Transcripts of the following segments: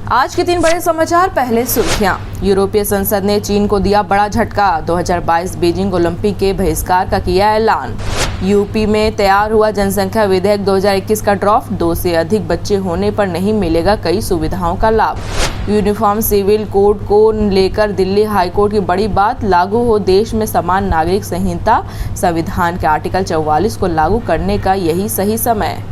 आज के 3 बड़े समाचार। पहले सुर्खियां। यूरोपीय संसद ने चीन को दिया बड़ा झटका। 2022 बीजिंग ओलंपिक के बहिष्कार का किया ऐलान। यूपी में तैयार हुआ जनसंख्या विधेयक 2021 का ड्राफ्ट। 2 से अधिक बच्चे होने पर नहीं मिलेगा कई सुविधाओं का लाभ। यूनिफॉर्म सिविल कोड को लेकर दिल्ली हाईकोर्ट की बड़ी बात। लागू हो देश में समान नागरिक संहिता। संविधान के आर्टिकल 44 को लागू करने का यही सही समय।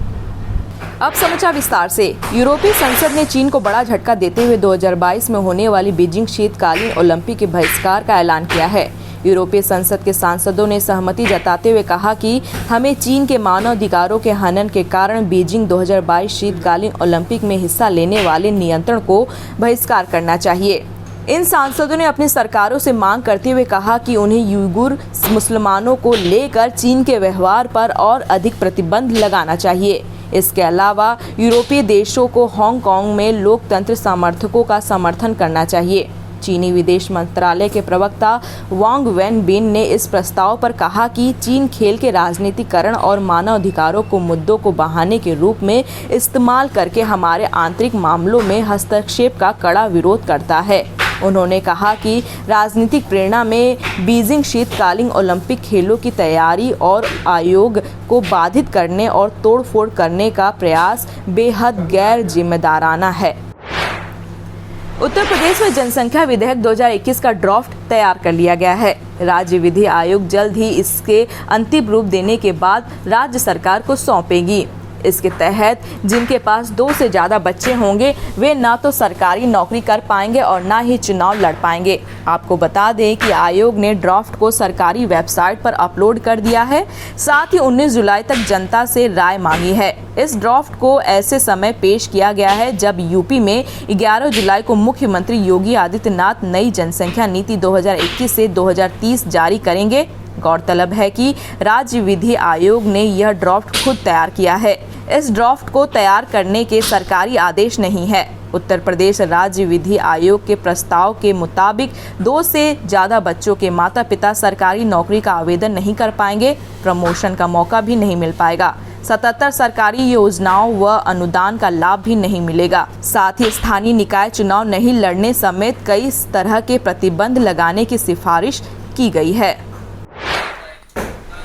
अब समाचार विस्तार से। यूरोपीय संसद ने चीन को बड़ा झटका देते हुए 2022 में होने वाली बीजिंग शीतकालीन ओलंपिक के बहिष्कार का ऐलान किया है। यूरोपीय संसद के सांसदों ने सहमति जताते हुए कहा कि हमें चीन के मानवाधिकारों के हनन के कारण बीजिंग 2022 शीतकालीन ओलंपिक में हिस्सा लेने वाले नियंत्रण को बहिष्कार करना चाहिए। इन सांसदों ने अपनी सरकारों से मांग करते हुए कहा कि उन्हें उइगुर मुसलमानों को लेकर चीन के व्यवहार पर और अधिक प्रतिबंध लगाना चाहिए। इसके अलावा यूरोपीय देशों को हांगकांग में लोकतंत्र समर्थकों का समर्थन करना चाहिए। चीनी विदेश मंत्रालय के प्रवक्ता वांग वेनबिन ने इस प्रस्ताव पर कहा कि चीन खेल के राजनीतिकरण और मानवाधिकारों को मुद्दों को बहाने के रूप में इस्तेमाल करके हमारे आंतरिक मामलों में हस्तक्षेप का कड़ा विरोध करता है। उन्होंने कहा कि राजनीतिक प्रेरणा में बीजिंग शीतकालीन ओलंपिक खेलों की तैयारी और आयोग को बाधित करने और तोड़फोड़ करने का प्रयास बेहद गैर जिम्मेदाराना है। उत्तर प्रदेश में जनसंख्या विधेयक 2021 का ड्राफ्ट तैयार कर लिया गया है। राज्य विधि आयोग जल्द ही इसके अंतिम रूप देने के बाद राज्य सरकार को सौंपेगी। इसके तहत जिनके पास 2 से ज़्यादा बच्चे होंगे वे ना तो सरकारी नौकरी कर पाएंगे और ना ही चुनाव लड़ पाएंगे। आपको बता दें कि आयोग ने ड्राफ्ट को सरकारी वेबसाइट पर अपलोड कर दिया है। साथ ही 19 जुलाई तक जनता से राय मांगी है। इस ड्राफ्ट को ऐसे समय पेश किया गया है जब यूपी में 11 जुलाई को मुख्यमंत्री योगी आदित्यनाथ नई जनसंख्या नीति 2021 से 2030 जारी करेंगे। गौरतलब है कि राज्य विधि आयोग ने यह ड्राफ्ट खुद तैयार किया है। इस ड्राफ्ट को तैयार करने के सरकारी आदेश नहीं है। उत्तर प्रदेश राज्य विधि आयोग के प्रस्ताव के मुताबिक 2 से ज़्यादा बच्चों के माता पिता सरकारी नौकरी का आवेदन नहीं कर पाएंगे। प्रमोशन का मौका भी नहीं मिल पाएगा। 77 सरकारी योजनाओं व अनुदान का लाभ भी नहीं मिलेगा। साथ ही स्थानीय निकाय चुनाव नहीं लड़ने समेत कई तरह के प्रतिबंध लगाने की सिफारिश की गई है।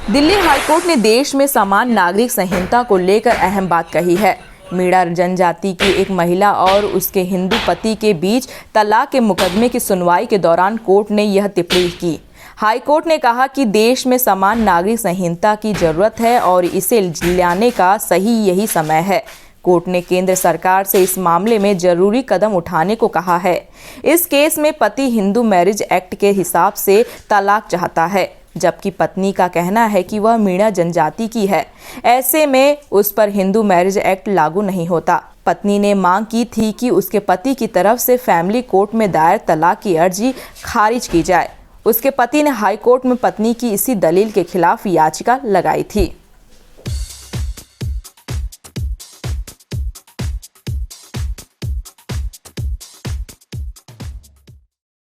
दिल्ली हाईकोर्ट ने देश में समान नागरिक संहिता को लेकर अहम बात कही है। मीणा जनजाति की एक महिला और उसके हिंदू पति के बीच तलाक के मुकदमे की सुनवाई के दौरान कोर्ट ने यह टिप्पणी की। हाईकोर्ट ने कहा कि देश में समान नागरिक संहिता की जरूरत है और इसे लाने का सही यही समय है। कोर्ट ने केंद्र सरकार से इस मामले में जरूरी कदम उठाने को कहा है। इस केस में पति हिंदू मैरिज एक्ट के हिसाब से तलाक चाहता है, जबकि पत्नी का कहना है कि वह मीणा जनजाति की है। ऐसे में उस पर हिंदू मैरिज एक्ट लागू नहीं होता। पत्नी ने मांग की थी कि उसके पति की तरफ से फैमिली कोर्ट में दायर तलाक की अर्जी खारिज की जाए। उसके पति ने हाई कोर्ट में पत्नी की इसी दलील के खिलाफ याचिका लगाई थी।